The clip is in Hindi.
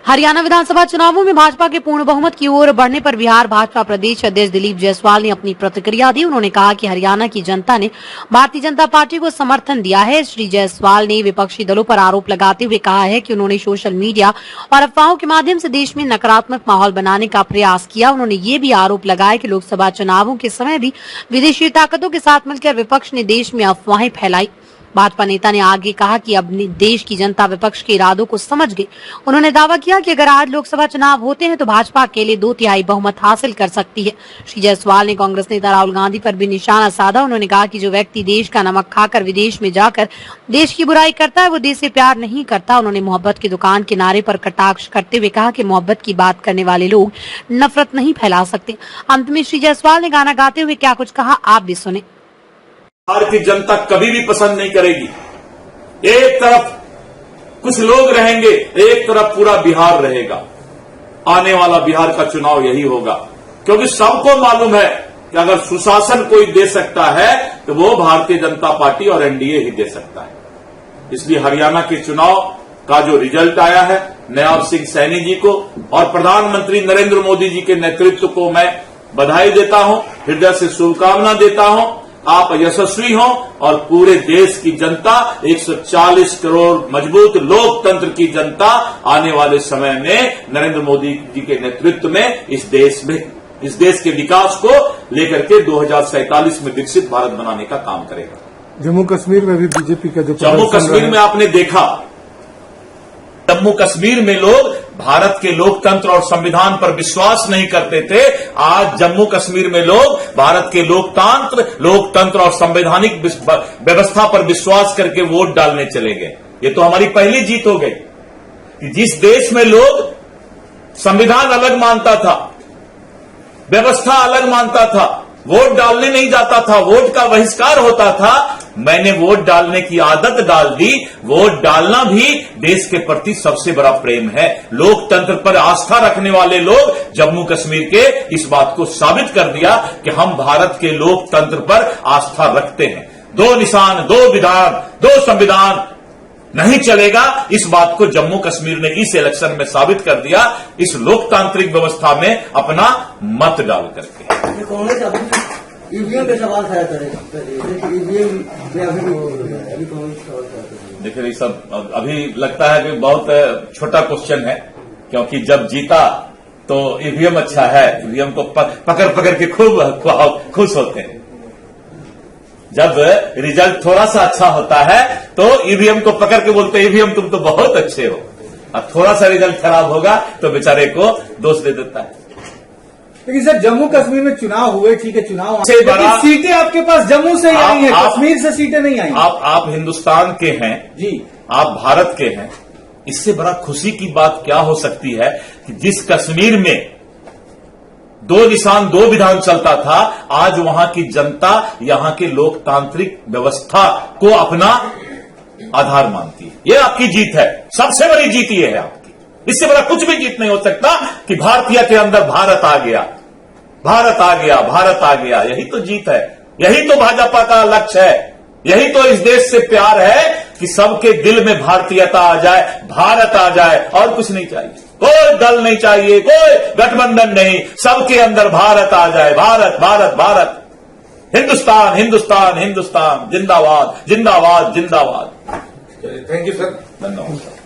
हरियाणा विधानसभा चुनावों में भाजपा के पूर्ण बहुमत की ओर बढ़ने पर बिहार भाजपा प्रदेश अध्यक्ष दिलीप जायसवाल ने अपनी प्रतिक्रिया दी। उन्होंने कहा कि हरियाणा की जनता ने भारतीय जनता पार्टी को समर्थन दिया है। श्री जायसवाल ने विपक्षी दलों पर आरोप लगाते हुए कहा है कि उन्होंने सोशल मीडिया और अफवाहों के माध्यम से देश में नकारात्मक माहौल बनाने का प्रयास किया। उन्होंने ये भी आरोप लगाया कि लोकसभा चुनावों के समय भी विदेशी ताकतों के साथ मिलकर विपक्ष ने देश में अफवाहें फैलाई। भाजपा नेता ने आगे कहा कि अब देश की जनता विपक्ष के इरादों को समझ गई। उन्होंने दावा किया कि अगर आज लोकसभा चुनाव होते हैं तो भाजपा अकेले 2/3 बहुमत हासिल कर सकती है। श्री जायसवाल ने कांग्रेस नेता राहुल गांधी पर भी निशाना साधा। उन्होंने कहा कि जो व्यक्ति देश का नमक खाकर विदेश में जाकर देश की बुराई करता है वो देश से प्यार नहीं करता। उन्होंने मोहब्बत की दुकान के नारे पर कटाक्ष करते हुए कहा कि मोहब्बत की बात करने वाले लोग नफरत नहीं फैला सकते। अंत में श्री जायसवाल ने गाना गाते हुए क्या कुछ कहा, आप भी सुने। बिहार की जनता कभी भी पसंद नहीं करेगी। एक तरफ कुछ लोग रहेंगे, एक तरफ पूरा बिहार रहेगा। आने वाला बिहार का चुनाव यही होगा, क्योंकि सबको मालूम है कि अगर सुशासन कोई दे सकता है तो वो भारतीय जनता पार्टी और एनडीए ही दे सकता है। इसलिए हरियाणा के चुनाव का जो रिजल्ट आया है, नवाब सिंह सैनी जी को और प्रधानमंत्री नरेंद्र मोदी जी के नेतृत्व को मैं बधाई देता हूं, हृदय से शुभकामना देता हूं। आप यशस्वी हों और पूरे देश की जनता, 140 करोड़ मजबूत लोकतंत्र की जनता आने वाले समय में नरेंद्र मोदी जी के नेतृत्व में इस देश के विकास को लेकर के 2047 में विकसित भारत बनाने का काम करेगा। जम्मू कश्मीर में भी बीजेपी का जो जम्मू कश्मीर में आपने देखा, जम्मू कश्मीर में लोग भारत के लोकतंत्र और संविधान पर विश्वास नहीं करते थे। आज जम्मू कश्मीर में लोग भारत के लोकतंत्र और संवैधानिक व्यवस्था पर विश्वास करके वोट डालने चले गए। ये तो हमारी पहली जीत हो गई कि जिस देश में लोग संविधान अलग मानता था, व्यवस्था अलग मानता था, वोट डालने नहीं जाता था, वोट का बहिष्कार होता था, मैंने वोट डालने की आदत डाल दी। वोट डालना भी देश के प्रति सबसे बड़ा प्रेम है। लोकतंत्र पर आस्था रखने वाले लोग जम्मू कश्मीर के इस बात को साबित कर दिया कि हम भारत के लोकतंत्र पर आस्था रखते हैं। 2 निशान, 2 विधान, 2 संविधान नहीं चलेगा, इस बात को जम्मू कश्मीर ने इस इलेक्शन में साबित कर दिया, इस लोकतांत्रिक व्यवस्था में अपना मत डाल करके। ईवीएम पे सवाल खड़ा करेगा। देखिए, ये सब अभी लगता है कि बहुत छोटा क्वेश्चन है, क्योंकि जब जीता तो ईवीएम अच्छा है, ईवीएम को पकड़ पकड़ के खूब खुश होते हैं। जब रिजल्ट थोड़ा सा अच्छा होता है तो ईवीएम को पकड़ के बोलते हैं ईवीएम तुम तो बहुत अच्छे हो, और थोड़ा सा रिजल्ट खराब होगा तो बेचारे को दोष दे देता है। लेकिन सर, जम्मू कश्मीर में चुनाव हुए, ठीक है, चुनाव से बड़ा सीटें आपके पास जम्मू से आई हैं, कश्मीर से सीटें नहीं आई। आप हिंदुस्तान के हैं जी, आप भारत के हैं। इससे बड़ा खुशी की बात क्या हो सकती है कि जिस कश्मीर में 2 निशान 2 विधान चलता था, आज वहां की जनता यहां के लोकतांत्रिक व्यवस्था को अपना आधार मानती है। ये आपकी जीत है, सबसे बड़ी जीत ये है आपकी। इससे बड़ा कुछ भी जीत नहीं हो सकता कि भारतीय के अंदर भारत आ गया, भारत आ गया, भारत आ गया। यही तो जीत है, यही तो भाजपा का लक्ष्य है, यही तो इस देश से प्यार है कि सबके दिल में भारतीयता आ जाए, भारत आ जाए, और कुछ नहीं चाहिए। कोई दल नहीं चाहिए, कोई गठबंधन नहीं, सबके अंदर भारत आ जाए। भारत, भारत, भारत, हिंदुस्तान, हिंदुस्तान, हिंदुस्तान, जिंदाबाद, जिंदाबाद, जिंदाबाद। थैंक यू सर, धन्यवाद।